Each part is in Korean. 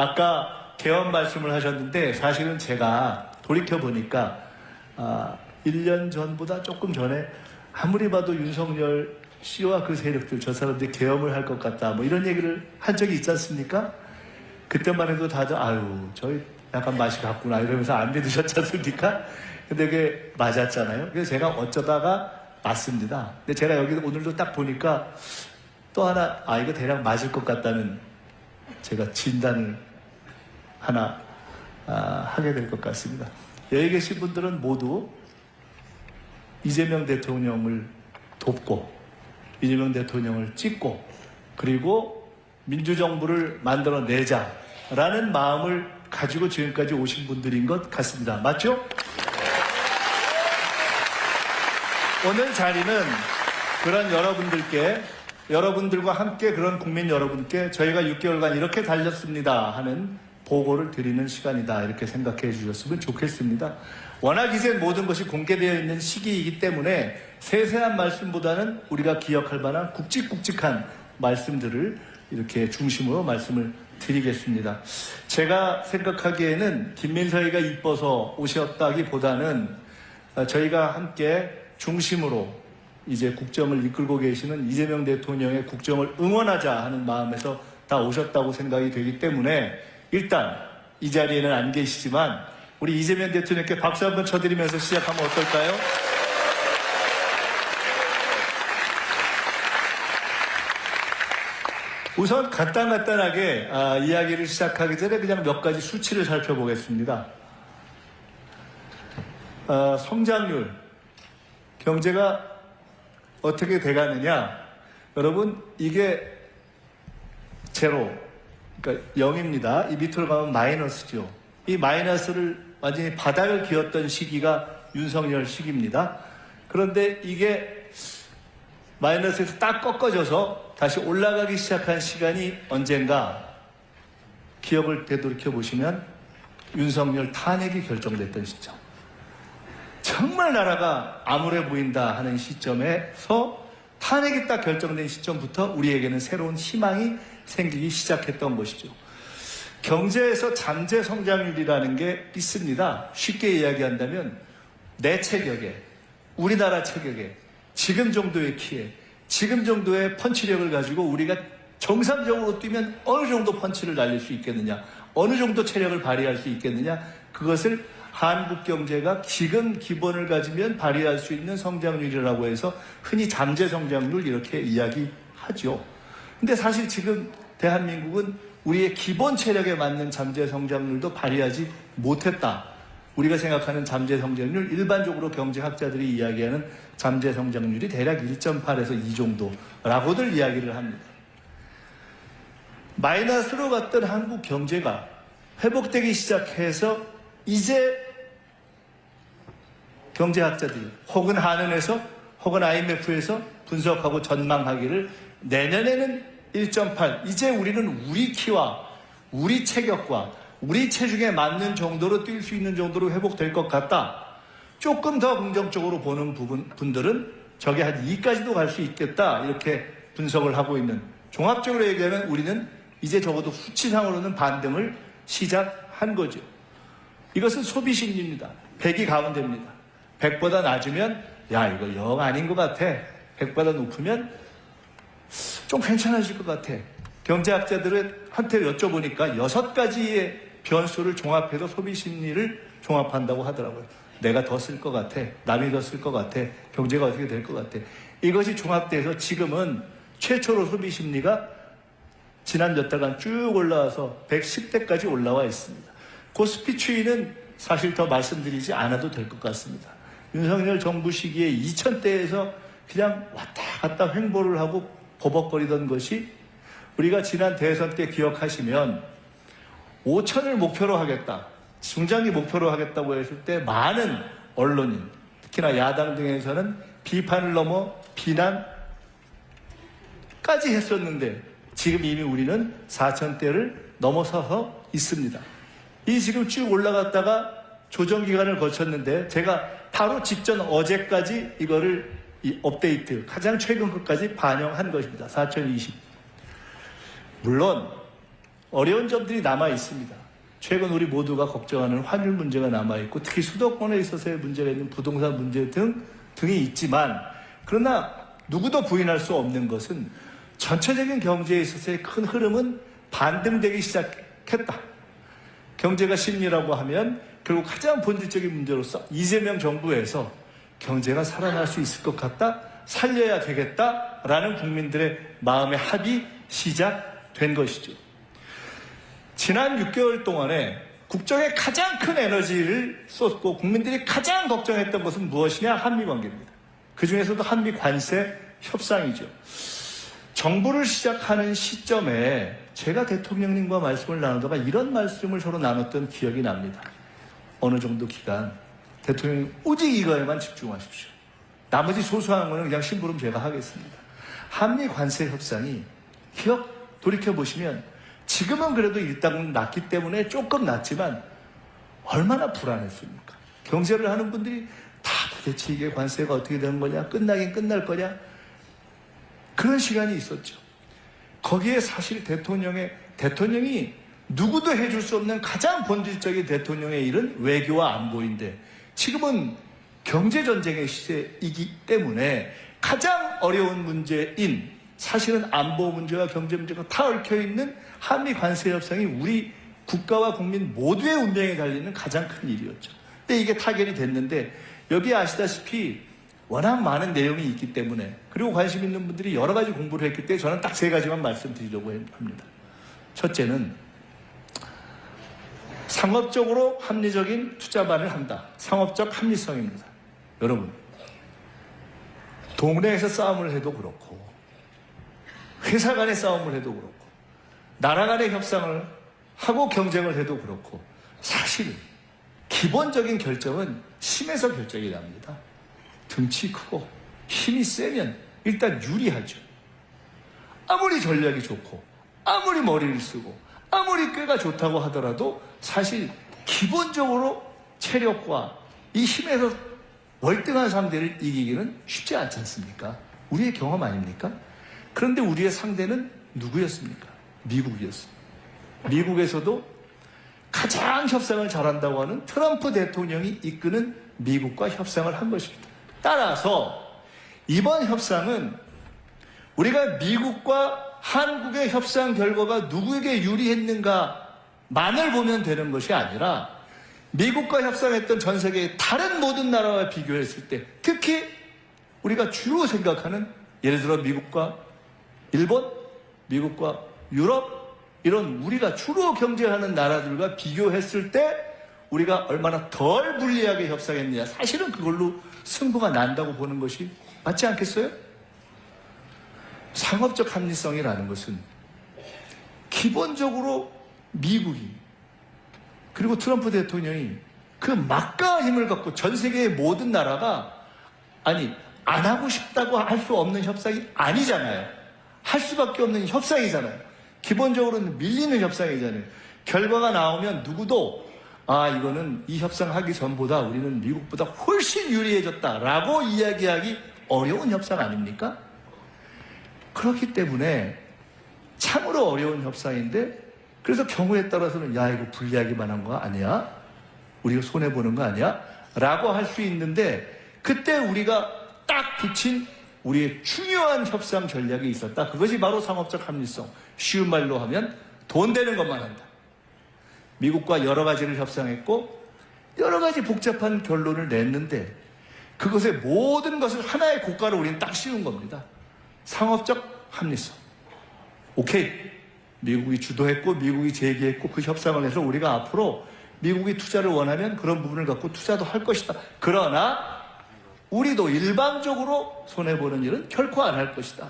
아까 개헌 말씀을 하셨는데 사실은 제가 돌이켜보니까 1년 전보다 조금 전에 아무리 봐도 윤석열 씨와 그 세력들 저 사람들이 계엄을 할 것 같다 뭐 이런 얘기를 한 적이 있지 않습니까? 그때만 해도 다들 아유 저희 약간 맛이 갔구나 이러면서 안 믿으셨지 않습니까? 근데 그게 맞았잖아요. 그래서 제가 어쩌다가 맞습니다. 근데 제가 여기 오늘도 딱 보니까 또 하나 이거 대략 맞을 것 같다는 제가 진단을 하나 하게 될 것 같습니다. 여기 계신 분들은 모두 이재명 대통령을 돕고 이재명 대통령을 찍고 그리고 민주정부를 만들어내자라는 마음을 가지고 지금까지 오신 분들인 것 같습니다. 맞죠? 오늘 자리는 그런 여러분들과 함께 그런 국민 여러분께 저희가 6개월간 이렇게 달렸습니다 하는 보고를 드리는 시간이다 이렇게 생각해 주셨으면 좋겠습니다. 워낙 이제 모든 것이 공개되어 있는 시기이기 때문에 세세한 말씀보다는 우리가 기억할 만한 굵직굵직한 말씀들을 이렇게 중심으로 말씀을 드리겠습니다. 제가 생각하기에는 김민석이가 이뻐서 오셨다기보다는 저희가 함께 중심으로 이제 국정을 이끌고 계시는 이재명 대통령의 국정을 응원하자 하는 마음에서 다 오셨다고 생각이 되기 때문에 일단 이 자리에는 안 계시지만 우리 이재명 대통령께 박수 한번 쳐드리면서 시작하면 어떨까요? 우선 간단하게 이야기를 시작하기 전에 그냥 몇 가지 수치를 살펴보겠습니다. 성장률, 경제가 어떻게 돼가느냐? 여러분 이게 제로, 그러니까 0입니다. 이 밑으로 가면 마이너스죠. 이 마이너스를 완전히 바닥을 기었던 시기가 윤석열 시기입니다. 그런데 이게 마이너스에서 딱 꺾어져서 다시 올라가기 시작한 시간이 언젠가 기억을 되돌이켜 보시면 윤석열 탄핵이 결정됐던 시점. 정말 나라가 암울해 보인다 하는 시점에서 탄핵이 딱 결정된 시점부터 우리에게는 새로운 희망이 생기기 시작했던 것이죠. 경제에서 잠재 성장률이라는 게 있습니다. 쉽게 이야기한다면 내 체격에, 우리나라 체격에, 지금 정도의 키에, 지금 정도의 펀치력을 가지고 우리가 정상적으로 뛰면 어느 정도 펀치를 날릴 수 있겠느냐, 어느 정도 체력을 발휘할 수 있겠느냐, 그것을 한국 경제가 지금 기본을 가지면 발휘할 수 있는 성장률이라고 해서 흔히 잠재 성장률 이렇게 이야기하죠. 근데 사실 지금 대한민국은 우리의 기본 체력에 맞는 잠재 성장률도 발휘하지 못했다. 우리가 생각하는 잠재 성장률, 일반적으로 경제학자들이 이야기하는 잠재 성장률이 대략 1.8에서 2 정도라고들 이야기를 합니다. 마이너스로 갔던 한국 경제가 회복되기 시작해서 이제 경제학자들이 혹은 한은에서 혹은 IMF에서 분석하고 전망하기를 내년에는 1.8, 이제 우리는 우리 키와 우리 체격과 우리 체중에 맞는 정도로 뛸 수 있는 정도로 회복될 것 같다. 조금 더 긍정적으로 보는 분들은 저게 한 2까지도 갈 수 있겠다. 이렇게 분석을 하고 있는, 종합적으로 얘기하면 우리는 이제 적어도 수치상으로는 반등을 시작한 거죠. 이것은 소비 심리입니다. 100이 가운데입니다. 100보다 낮으면 야 이거 영 아닌 것 같아. 100보다 높으면 좀 괜찮아질 것 같아. 경제학자들한테 여쭤보니까 6가지의 변수를 종합해서 소비 심리를 종합한다고 하더라고요. 내가 더 쓸 것 같아. 남이 더 쓸 것 같아. 경제가 어떻게 될 것 같아. 이것이 종합돼서 지금은 최초로 소비 심리가 지난 몇 달간 쭉 올라와서 110대까지 올라와 있습니다. 코스피 추이는 사실 더 말씀드리지 않아도 될 것 같습니다. 윤석열 정부 시기에 2000대에서 그냥 왔다 갔다 횡보를 하고 버벅거리던 것이 우리가 지난 대선 때 기억하시면 5천을 목표로 하겠다, 중장기 목표로 하겠다고 했을 때 많은 언론인, 특히나 야당 등에서는 비판을 넘어 비난까지 했었는데 지금 이미 우리는 4천대를 넘어서서 있습니다. 이 지금 쭉 올라갔다가 조정 기간을 거쳤는데 제가 바로 직전 어제까지 이거를 이 업데이트, 가장 최근 것까지 반영한 것입니다. 4020. 물론 어려운 점들이 남아 있습니다. 최근 우리 모두가 걱정하는 환율 문제가 남아 있고 특히 수도권에 있어서의 문제가 있는 부동산 문제 등이 있지만 그러나 누구도 부인할 수 없는 것은 전체적인 경제에 있어서의 큰 흐름은 반등되기 시작했다. 경제가 심리라고 하면 결국 가장 본질적인 문제로서 이재명 정부에서 경제가 살아날 수 있을 것 같다, 살려야 되겠다라는 국민들의 마음의 합이 시작된 것이죠. 지난 6개월 동안에 국정에 가장 큰 에너지를 쏟고 국민들이 가장 걱정했던 것은 무엇이냐? 한미 관계입니다. 그 중에서도 한미 관세 협상이죠. 정부를 시작하는 시점에 제가 대통령님과 말씀을 나누다가 이런 말씀을 서로 나눴던 기억이 납니다. 어느 정도 기간 대통령님 오직 이거에만 집중하십시오. 나머지 소소한 거는 그냥 심부름 제가 하겠습니다. 한미 관세 협상이 돌이켜보시면 지금은 그래도 일단 낮기 때문에 조금 낮지만 얼마나 불안했습니까? 경제를 하는 분들이 다 도대체 이게 관세가 어떻게 되는 거냐? 끝나긴 끝날 거냐? 그런 시간이 있었죠. 거기에 사실 대통령이 누구도 해줄 수 없는 가장 본질적인 대통령의 일은 외교와 안보인데 지금은 경제전쟁의 시대이기 때문에 가장 어려운 문제인 사실은 안보 문제와 경제 문제가 다 얽혀있는 한미 관세 협상이 우리 국가와 국민 모두의 운명에 달리는 가장 큰 일이었죠. 근데 이게 타결이 됐는데 여기 아시다시피 워낙 많은 내용이 있기 때문에 그리고 관심 있는 분들이 여러 가지 공부를 했기 때문에 저는 딱 3가지만 말씀드리려고 합니다. 첫째는 상업적으로 합리적인 투자만을 한다. 상업적 합리성입니다. 여러분, 동네에서 싸움을 해도 그렇고 회사 간의 싸움을 해도 그렇고 나라 간의 협상을 하고 경쟁을 해도 그렇고 사실 기본적인 결정은 힘에서 결정이 납니다. 등치 크고 힘이 세면 일단 유리하죠. 아무리 전략이 좋고 아무리 머리를 쓰고 아무리 꾀가 좋다고 하더라도 사실 기본적으로 체력과 이 힘에서 월등한 상대를 이기기는 쉽지 않지 않습니까? 우리의 경험 아닙니까? 그런데 우리의 상대는 누구였습니까? 미국이었습니다. 미국에서도 가장 협상을 잘한다고 하는 트럼프 대통령이 이끄는 미국과 협상을 한 것입니다. 따라서 이번 협상은 우리가 미국과 한국의 협상 결과가 누구에게 유리했는가만을 보면 되는 것이 아니라 미국과 협상했던 전 세계의 다른 모든 나라와 비교했을 때 특히 우리가 주로 생각하는 예를 들어 미국과 일본, 미국과 유럽 이런 우리가 주로 경쟁하는 나라들과 비교했을 때 우리가 얼마나 덜 불리하게 협상했느냐 사실은 그걸로 승부가 난다고 보는 것이 맞지 않겠어요? 상업적 합리성이라는 것은 기본적으로 미국이 그리고 트럼프 대통령이 그 막강한 힘을 갖고 전 세계의 모든 나라가 안 하고 싶다고 할 수 없는 협상이 아니잖아요. 할 수밖에 없는 협상이잖아요. 기본적으로는 밀리는 협상이잖아요. 결과가 나오면 누구도 이거는 이 협상하기 전보다 우리는 미국보다 훨씬 유리해졌다라고 이야기하기 어려운 협상 아닙니까? 그렇기 때문에 참으로 어려운 협상인데 그래서 경우에 따라서는 이거 불리하기만 한 거 아니야? 우리가 손해보는 거 아니야? 라고 할 수 있는데 그때 우리가 딱 붙인 우리의 중요한 협상 전략이 있었다. 그것이 바로 상업적 합리성. 쉬운 말로 하면 돈 되는 것만 한다. 미국과 여러 가지를 협상했고 여러 가지 복잡한 결론을 냈는데 그것의 모든 것을 하나의 고가로 우리는 딱 씌운 겁니다. 상업적 합리성. 오케이. 미국이 주도했고 미국이 제기했고 그 협상을 해서 우리가 앞으로 미국이 투자를 원하면 그런 부분을 갖고 투자도 할 것이다. 그러나 우리도 일방적으로 손해보는 일은 결코 안 할 것이다.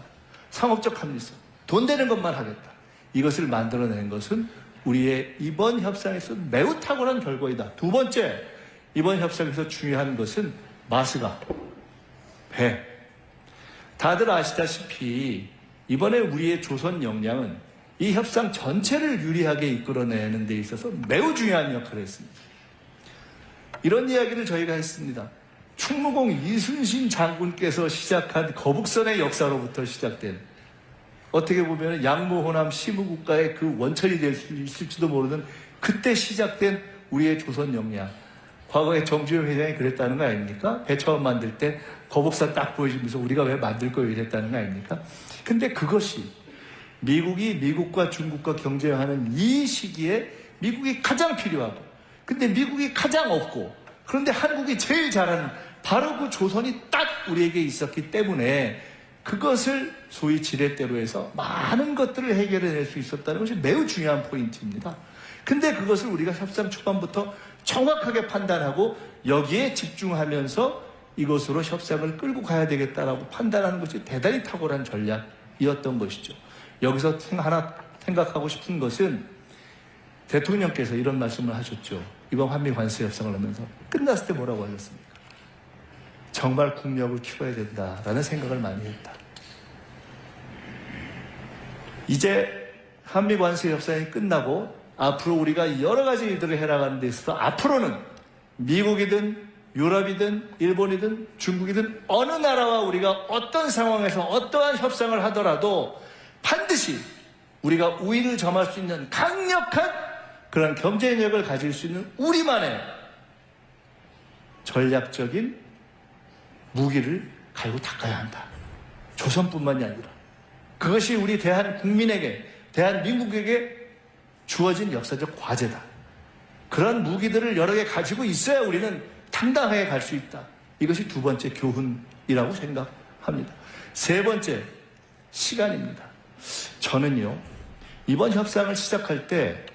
상업적 합리성. 돈 되는 것만 하겠다. 이것을 만들어낸 것은 우리의 이번 협상에서 매우 탁월한 결과이다. 두 번째, 이번 협상에서 중요한 것은 마스가 배. 다들 아시다시피 이번에 우리의 조선 역량은 이 협상 전체를 유리하게 이끌어내는 데 있어서 매우 중요한 역할을 했습니다. 이런 이야기를 저희가 했습니다. 충무공 이순신 장군께서 시작한 거북선의 역사로부터 시작된 어떻게 보면 양무호남 시무국가의 그 원천이 될 수 있을지도 모르는 그때 시작된 우리의 조선 역량. 과거에 정주영 회장이 그랬다는 거 아닙니까? 배 처음 만들 때 거북선 딱 보여주면서 우리가 왜 만들 거예요 이랬다는 거 아닙니까? 근데 그것이 미국이 미국과 중국과 경쟁하는 이 시기에 미국이 가장 필요하고, 근데 미국이 가장 없고, 그런데 한국이 제일 잘하는 바로 그 조선이 딱 우리에게 있었기 때문에 그것을 소위 지렛대로 해서 많은 것들을 해결해낼 수 있었다는 것이 매우 중요한 포인트입니다. 근데 그것을 우리가 협상 초반부터 정확하게 판단하고 여기에 집중하면서 이것으로 협상을 끌고 가야 되겠다라고 판단하는 것이 대단히 탁월한 전략이었던 것이죠. 여기서 하나 생각하고 싶은 것은 대통령께서 이런 말씀을 하셨죠. 이번 한미 관세 협상을 하면서 끝났을 때 뭐라고 하셨습니까? 정말 국력을 키워야 된다라는 생각을 많이 했다. 이제 한미 관세 협상이 끝나고 앞으로 우리가 여러 가지 일들을 해나가는 데 있어서 앞으로는 미국이든 유럽이든 일본이든 중국이든 어느 나라와 우리가 어떤 상황에서 어떠한 협상을 하더라도 반드시 우리가 우위를 점할 수 있는 강력한 그런 경쟁력을 가질 수 있는 우리만의 전략적인 무기를 갈고 닦아야 한다. 조선뿐만이 아니라 그것이 우리 대한국민에게, 대한민국에게 주어진 역사적 과제다. 그런 무기들을 여러 개 가지고 있어야 우리는 당당하게 갈 수 있다. 이것이 두 번째 교훈이라고 생각합니다. 세 번째, 시간입니다. 저는요, 이번 협상을 시작할 때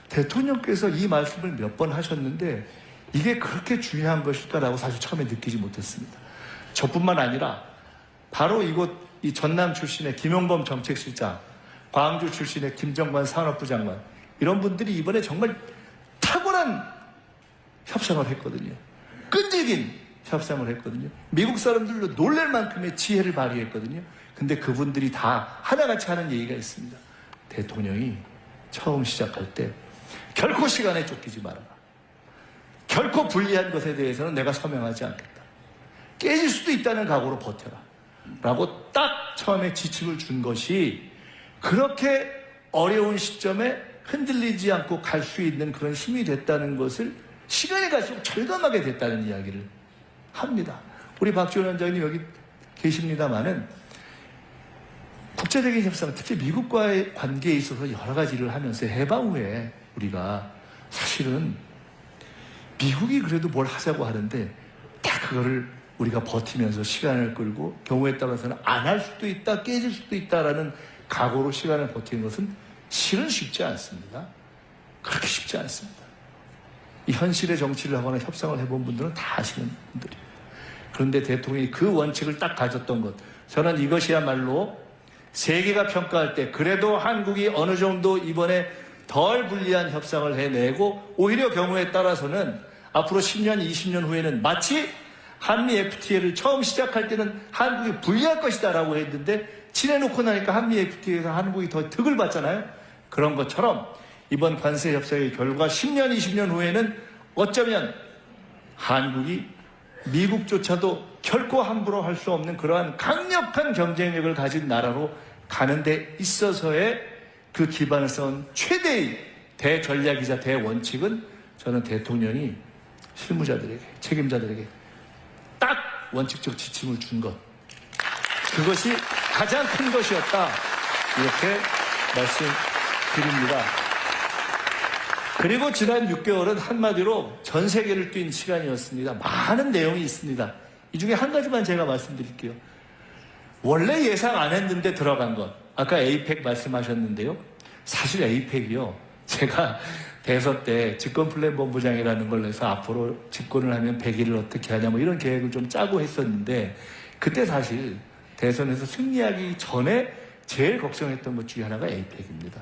대통령께서 이 말씀을 몇 번 하셨는데 이게 그렇게 중요한 것일까라고 사실 처음에 느끼지 못했습니다. 저뿐만 아니라 바로 이곳 이 전남 출신의 김용범 정책실장, 광주 출신의 김정관 산업부 장관, 이런 분들이 이번에 정말 탁월한 협상을 했거든요. 끈질긴 협상을 했거든요. 미국 사람들도 놀랄 만큼의 지혜를 발휘했거든요. 근데 그분들이 다 하나같이 하는 얘기가 있습니다. 대통령이 처음 시작할 때 결코 시간에 쫓기지 말아라. 결코 불리한 것에 대해서는 내가 서명하지 않겠다. 깨질 수도 있다는 각오로 버텨라. 라고 딱 처음에 지침을 준 것이 그렇게 어려운 시점에 흔들리지 않고 갈 수 있는 그런 힘이 됐다는 것을 시간이 갈수록 절감하게 됐다는 이야기를 합니다. 우리 박지원 원장님 여기 계십니다마는 국제적인 협상, 특히 미국과의 관계에 있어서 여러 가지를 하면서 해방 후에 우리가 사실은 미국이 그래도 뭘 하자고 하는데 딱 그거를 우리가 버티면서 시간을 끌고 경우에 따라서는 안 할 수도 있다, 깨질 수도 있다라는 각오로 시간을 버티는 것은 실은 쉽지 않습니다. 그렇게 쉽지 않습니다. 이 현실의 정치를 하거나 협상을 해본 분들은 다 아시는 분들이에요. 그런데 대통령이 그 원칙을 딱 가졌던 것, 저는 이것이야말로 세계가 평가할 때 그래도 한국이 어느 정도 이번에 덜 불리한 협상을 해내고 오히려 경우에 따라서는 앞으로 10년, 20년 후에는 마치 한미 FTA를 처음 시작할 때는 한국이 불리할 것이다 라고 했는데 친해놓고 나니까 한미 FTA에서 한국이 더 득을 봤잖아요. 그런 것처럼 이번 관세 협상의 결과 10년, 20년 후에는 어쩌면 한국이 미국조차도 결코 함부로 할 수 없는 그러한 강력한 경쟁력을 가진 나라로 가는 데 있어서의 그 기반을 쌓은 최대의 대전략이자 대원칙은 저는 대통령이 실무자들에게, 책임자들에게 딱 원칙적 지침을 준 것, 그것이 가장 큰 것이었다, 이렇게 말씀드립니다. 그리고 지난 6개월은 한마디로 전 세계를 뛴 시간이었습니다. 많은 내용이 있습니다. 이 중에 한 가지만 제가 말씀드릴게요. 원래 예상 안 했는데 들어간 것, 아까 에이펙 말씀하셨는데요. 사실 에이펙이요, 제가 대선 때 집권플랜본부장이라는 걸 내서 앞으로 집권을 하면 100일을 어떻게 하냐 뭐 이런 계획을 좀 짜고 했었는데, 그때 사실 대선에서 승리하기 전에 제일 걱정했던 것 중에 하나가 에이펙입니다.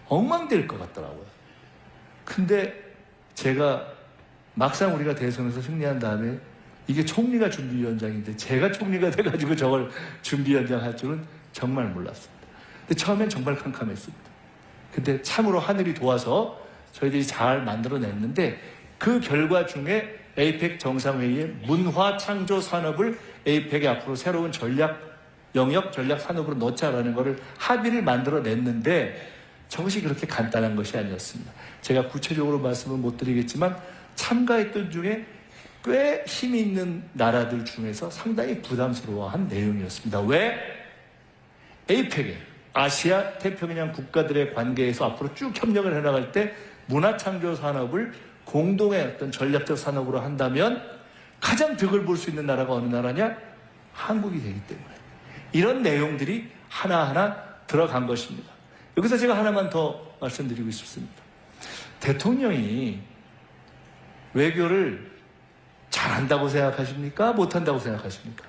엉망될 것 같더라고요. 근데 제가 막상 우리가 대선에서 승리한 다음에 이게 총리가 준비위원장인데 제가 총리가 돼가지고 저걸 준비위원장 할 줄은 정말 몰랐습니다. 근데 처음엔 정말 캄캄했습니다. 근데 참으로 하늘이 도와서 저희들이 잘 만들어냈는데, 그 결과 중에 에이펙 정상회의의 문화 창조 산업을 에이펙의 앞으로 새로운 전략 영역 전략 산업으로 넣자라는 것을 합의를 만들어냈는데 저것이 그렇게 간단한 것이 아니었습니다. 제가 구체적으로 말씀을 못 드리겠지만 참가했던 중에 꽤 힘이 있는 나라들 중에서 상당히 부담스러워한 내용이었습니다. 왜? 에이펙에 아시아 태평양 국가들의 관계에서 앞으로 쭉 협력을 해나갈 때 문화창조 산업을 공동의 어떤 전략적 산업으로 한다면 가장 득을 볼 수 있는 나라가 어느 나라냐? 한국이 되기 때문에 이런 내용들이 하나하나 들어간 것입니다. 여기서 제가 하나만 더 말씀드리고 싶습니다. 대통령이 외교를 잘한다고 생각하십니까? 못한다고 생각하십니까?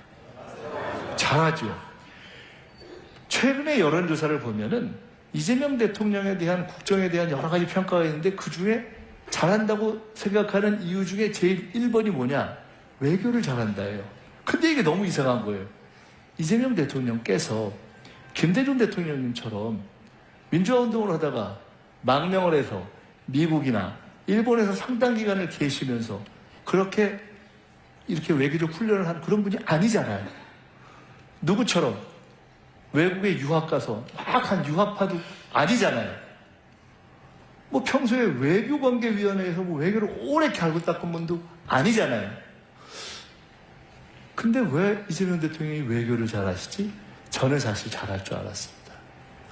잘하죠. 최근에 여론조사를 보면은 이재명 대통령에 대한 국정에 대한 여러 가지 평가가 있는데 그 중에 잘한다고 생각하는 이유 중에 제일 1번이 뭐냐? 외교를 잘한다예요. 근데 이게 너무 이상한 거예요. 이재명 대통령께서 김대중 대통령님처럼 민주화운동을 하다가 망명을 해서 미국이나 일본에서 상당 기간을 계시면서 그렇게 이렇게 외교적 훈련을 한 그런 분이 아니잖아요. 누구처럼 외국에 유학 가서 막 한 유학파도 아니잖아요. 뭐 평소에 외교관계위원회에서 뭐 외교를 오래 갈고 닦은 분도 아니잖아요. 근데 왜 이재명 대통령이 외교를 잘하시지? 저는 사실 잘할 줄 알았습니다.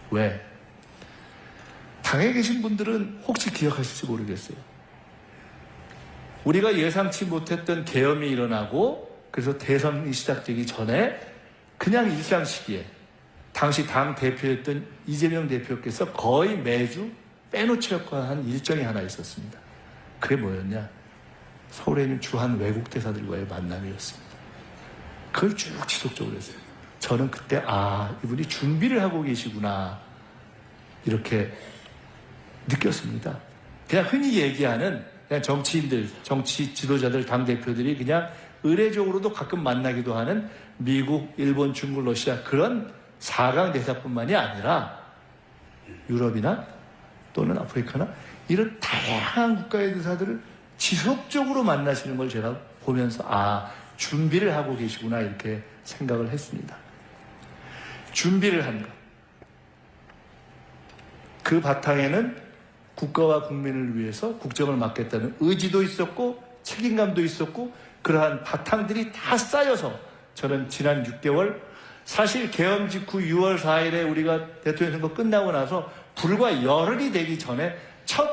왜? 당에 계신 분들은 혹시 기억하실지 모르겠어요. 우리가 예상치 못했던 계엄이 일어나고 그래서 대선이 시작되기 전에 그냥 일상 시기에 당시 당 대표였던 이재명 대표께서 거의 매주 빼놓지 않은 일정이 하나 있었습니다. 그게 뭐였냐? 서울에 있는 주한 외국 대사들과의 만남이었습니다. 그걸 쭉 지속적으로 했어요. 저는 그때 이분이 준비를 하고 계시구나 이렇게 느꼈습니다. 그냥 흔히 얘기하는 그냥 정치인들, 정치 지도자들, 당대표들이 그냥 의례적으로도 가끔 만나기도 하는 미국, 일본, 중국, 러시아 그런 4강 대사뿐만이 아니라 유럽이나 또는 아프리카나 이런 다양한 국가의 대사들을 지속적으로 만나시는 걸 제가 보면서 준비를 하고 계시구나 이렇게 생각을 했습니다. 준비를 한 것. 그 바탕에는 국가와 국민을 위해서 국정을 맡겠다는 의지도 있었고 책임감도 있었고 그러한 바탕들이 다 쌓여서 저는 지난 6개월 사실 계엄 직후 6월 4일에 우리가 대통령 선거 끝나고 나서 불과 열흘이 되기 전에 첫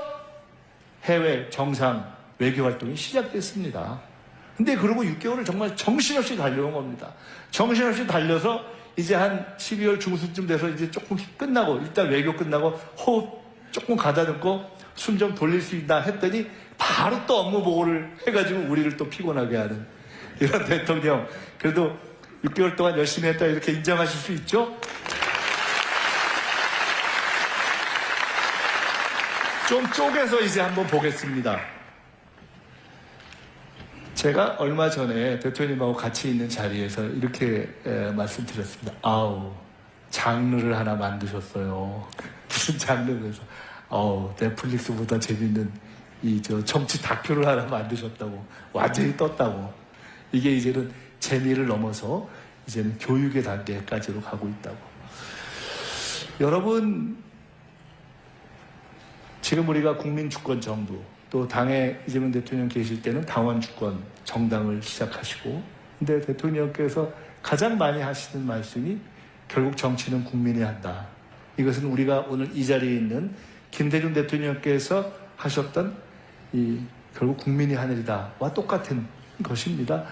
해외 정상 외교 활동이 시작됐습니다. 근데 그러고 6개월을 정말 정신없이 달려온 겁니다. 정신없이 달려서 이제 한 12월 중순쯤 돼서 이제 조금 끝나고 일단 외교 끝나고 호흡 조금 가다듬고 숨 좀 돌릴 수 있나 했더니 바로 또 업무 보고를 해가지고 우리를 또 피곤하게 하는 이런 대통령. 그래도 6개월 동안 열심히 했다 이렇게 인정하실 수 있죠? 좀 쪼개서 이제 한번 보겠습니다. 제가 얼마 전에 대통령님하고 같이 있는 자리에서 이렇게 말씀드렸습니다. 장르를 하나 만드셨어요. 무슨 장르에서 넷플릭스보다 재밌는 정치 다큐를 하나 만드셨다고. 완전히 떴다고. 이게 이제는 재미를 넘어서 이제는 교육의 단계까지로 가고 있다고. 여러분, 지금 우리가 국민주권 정부, 또 당에 이재명 대통령 계실 때는 당원주권 정당을 시작하시고, 근데 대통령께서 가장 많이 하시는 말씀이 결국 정치는 국민이 한다. 이것은 우리가 오늘 이 자리에 있는 김대중 대통령께서 하셨던 결국 국민이 하늘이다와 똑같은 것입니다.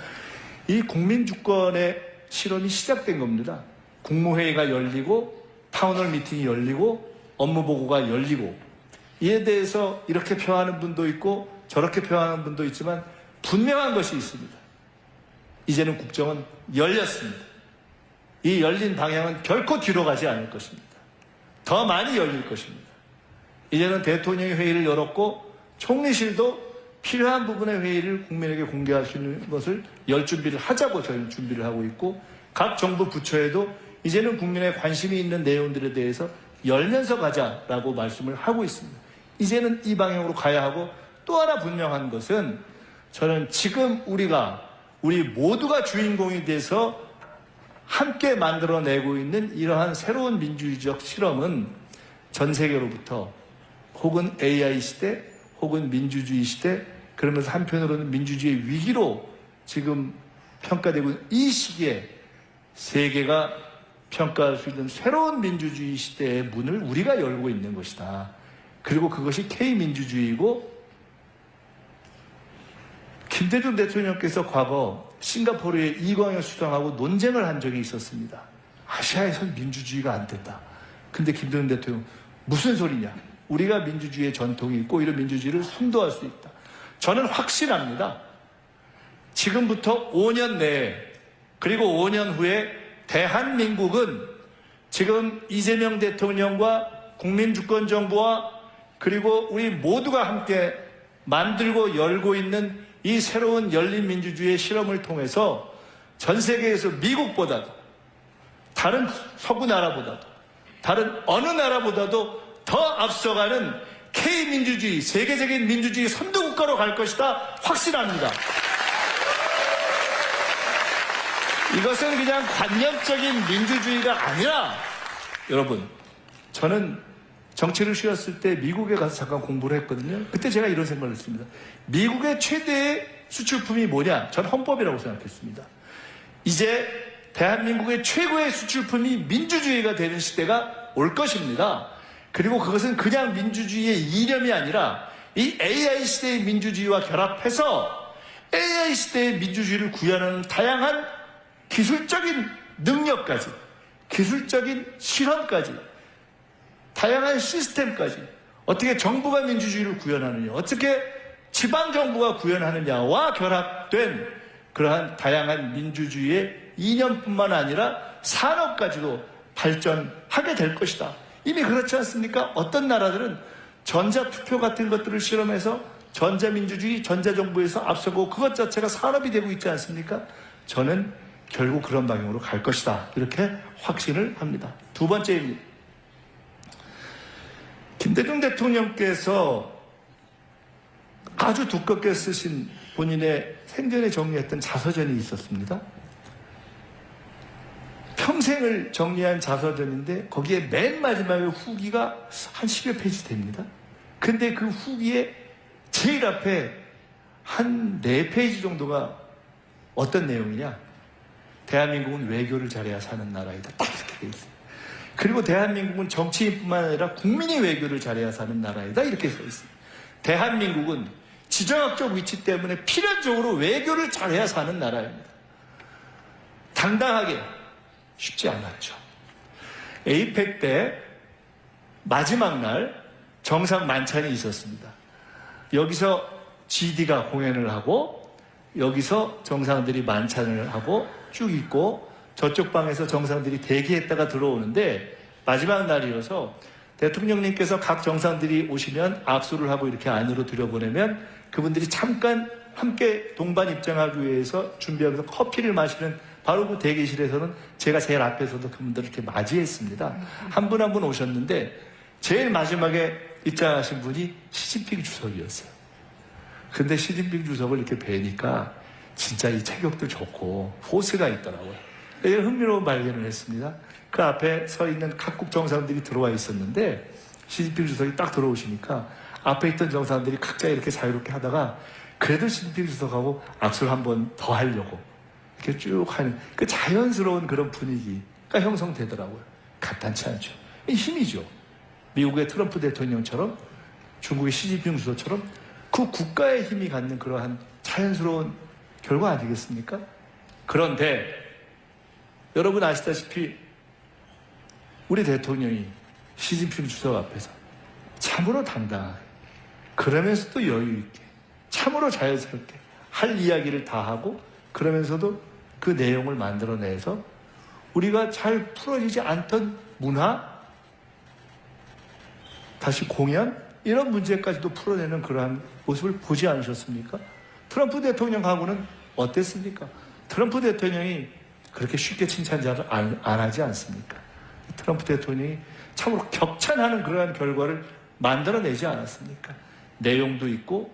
이 국민주권의 실험이 시작된 겁니다. 국무회의가 열리고 타운홀 미팅이 열리고 업무 보고가 열리고 이에 대해서 이렇게 표하는 분도 있고 저렇게 표하는 분도 있지만 분명한 것이 있습니다. 이제는 국정은 열렸습니다. 이 열린 방향은 결코 뒤로 가지 않을 것입니다. 더 많이 열릴 것입니다. 이제는 대통령이 회의를 열었고 총리실도 필요한 부분의 회의를 국민에게 공개할 수 있는 것을 열 준비를 하자고 저희는 준비를 하고 있고 각 정부 부처에도 이제는 국민의 관심이 있는 내용들에 대해서 열면서 가자라고 말씀을 하고 있습니다. 이제는 이 방향으로 가야 하고 또 하나 분명한 것은 저는 지금 우리 모두가 주인공이 돼서 함께 만들어내고 있는 이러한 새로운 민주주의적 실험은 전 세계로부터 혹은 AI 시대 혹은 민주주의 시대, 그러면서 한편으로는 민주주의의 위기로 지금 평가되고 있는 이 시기에 세계가 평가할 수 있는 새로운 민주주의 시대의 문을 우리가 열고 있는 것이다. 그리고 그것이 K민주주의이고, 김대중 대통령께서 과거 싱가포르의 이광영 수상하고 논쟁을 한 적이 있었습니다. 아시아에선 민주주의가 안 된다. 근데 김대중 대통령 무슨 소리냐? 우리가 민주주의의 전통이 있고 이런 민주주의를 선도할 수 있다. 저는 확신합니다. 지금부터 5년 내에, 그리고 5년 후에 대한민국은 지금 이재명 대통령과 국민주권정부와 그리고 우리 모두가 함께 만들고 열고 있는 이 새로운 열린 민주주의의 실험을 통해서 전 세계에서 미국보다도, 다른 서구 나라보다도, 다른 어느 나라보다도 더 앞서가는 K민주주의, 세계적인 민주주의 선도국가로 갈 것이다. 확신합니다. 이것은 그냥 관념적인 민주주의가 아니라, 여러분, 저는 정치를 쉬었을 때 미국에 가서 잠깐 공부를 했거든요. 그때 제가 이런 생각을 했습니다. 미국의 최대의 수출품이 뭐냐? 전 헌법이라고 생각했습니다. 이제 대한민국의 최고의 수출품이 민주주의가 되는 시대가 올 것입니다. 그리고 그것은 그냥 민주주의의 이념이 아니라 이 AI 시대의 민주주의와 결합해서 AI 시대의 민주주의를 구현하는 다양한 기술적인 능력까지, 기술적인 실험까지, 다양한 시스템까지, 어떻게 정부가 민주주의를 구현하느냐, 어떻게 지방정부가 구현하느냐와 결합된 그러한 다양한 민주주의의 이념뿐만 아니라 산업까지도 발전하게 될 것이다. 이미 그렇지 않습니까? 어떤 나라들은 전자투표 같은 것들을 실험해서 전자민주주의, 전자정부에서 앞서고 그것 자체가 산업이 되고 있지 않습니까? 저는 결국 그런 방향으로 갈 것이다. 이렇게 확신을 합니다. 두 번째입니다. 김대중 대통령께서 아주 두껍게 쓰신 본인의 생전에 정리했던 자서전이 있었습니다. 평생을 정리한 자서전인데 거기에 맨 마지막에 후기가 한 10여 페이지 됩니다. 근데 그 후기에 제일 앞에 한 4페이지 정도가 어떤 내용이냐? 대한민국은 외교를 잘해야 사는 나라이다. 딱 이렇게 돼 있어요. 그리고 대한민국은 정치인뿐만 아니라 국민이 외교를 잘해야 사는 나라이다. 이렇게 써 있어요. 대한민국은 지정학적 위치 때문에 필연적으로 외교를 잘해야 사는 나라입니다. 당당하게 쉽지 않았죠. 에이펙 때 마지막 날 정상 만찬이 있었습니다. 여기서 GD가 공연을 하고 여기서 정상들이 만찬을 하고 쭉 있고 저쪽 방에서 정상들이 대기했다가 들어오는데 마지막 날이어서 대통령님께서 각 정상들이 오시면 악수를 하고 이렇게 안으로 들여보내면 그분들이 잠깐 함께 동반 입장하기 위해서 준비하면서 커피를 마시는 바로 그 대기실에서는 제가 제일 앞에서도 그분들을 이렇게 맞이했습니다. 한 분 한 분 오셨는데 제일 마지막에 입장하신 분이 시진핑 주석이었어요. 근데 시진핑 주석을 이렇게 뵈니까 진짜 이 체격도 좋고 포스가 있더라고요. 이런 흥미로운 발견을 했습니다. 그 앞에 서 있는 각국 정상들이 들어와 있었는데 시진핑 주석이 딱 들어오시니까 앞에 있던 정상들이 각자 이렇게 자유롭게 하다가 그래도 시진핑 주석하고 악수를 한 번 더 하려고 이렇게 쭉 하는 그 자연스러운 그런 분위기가 형성되더라고요. 간단치 않죠. 힘이죠. 미국의 트럼프 대통령처럼 중국의 시진핑 주석처럼 그 국가의 힘이 갖는 그러한 자연스러운 결과 아니겠습니까? 그런데 여러분 아시다시피 우리 대통령이 시진핑 주석 앞에서 참으로 당당하게 그러면서도 여유있게 참으로 자연스럽게 할 이야기를 다 하고 그러면서도 그 내용을 만들어내서 우리가 잘 풀어지지 않던 문화, 다시 공연, 이런 문제까지도 풀어내는 그러한 모습을 보지 않으셨습니까? 트럼프 대통령하고는 어땠습니까? 트럼프 대통령이 그렇게 쉽게 칭찬자를 안 하지 않습니까? 트럼프 대통령이 참으로 격찬하는 그러한 결과를 만들어내지 않았습니까? 내용도 있고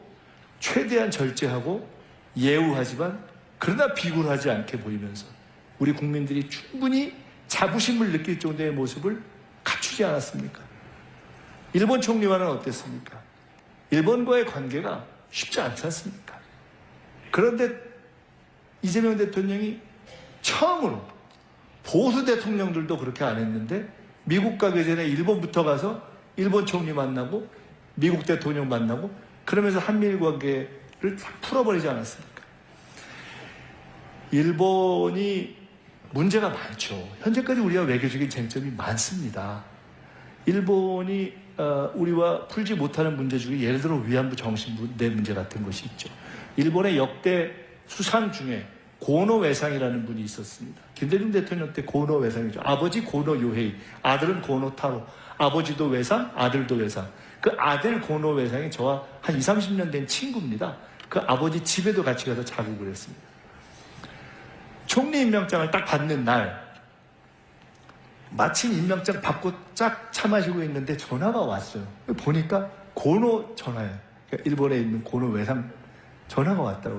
최대한 절제하고 예우하지만 그러나 비굴하지 않게 보이면서 우리 국민들이 충분히 자부심을 느낄 정도의 모습을 갖추지 않았습니까? 일본 총리와는 어땠습니까? 일본과의 관계가 쉽지 않지 않습니까? 그런데 이재명 대통령이 처음으로, 보수 대통령들도 그렇게 안 했는데 미국 가기 전에 일본부터 가서 일본 총리 만나고 미국 대통령 만나고 그러면서 한미일 관계를 싹 풀어버리지 않았습니까? 일본이 문제가 많죠. 현재까지 우리와 외교적인 쟁점이 많습니다. 일본이 우리와 풀지 못하는 문제 중에 예를 들어 위안부 정신부 내 문제 같은 것이 있죠. 일본의 역대 수상 중에 고노 외상이라는 분이 있었습니다. 김대중 대통령 때 고노 외상이죠. 아버지 고노 요헤이, 아들은 고노 타로. 아버지도 외상, 아들도 외상. 그 아들 고노 외상이 저와 한 20, 30년 된 친구입니다. 그 아버지 집에도 같이 가서 자고 그랬습니다. 총리 임명장을 딱 받는 날 마침 임명장 받고 쫙 차 마시고 있는데 전화가 왔어요. 보니까 고노 전화예요. 그러니까 일본에 있는 고노 외상 전화가 왔다고.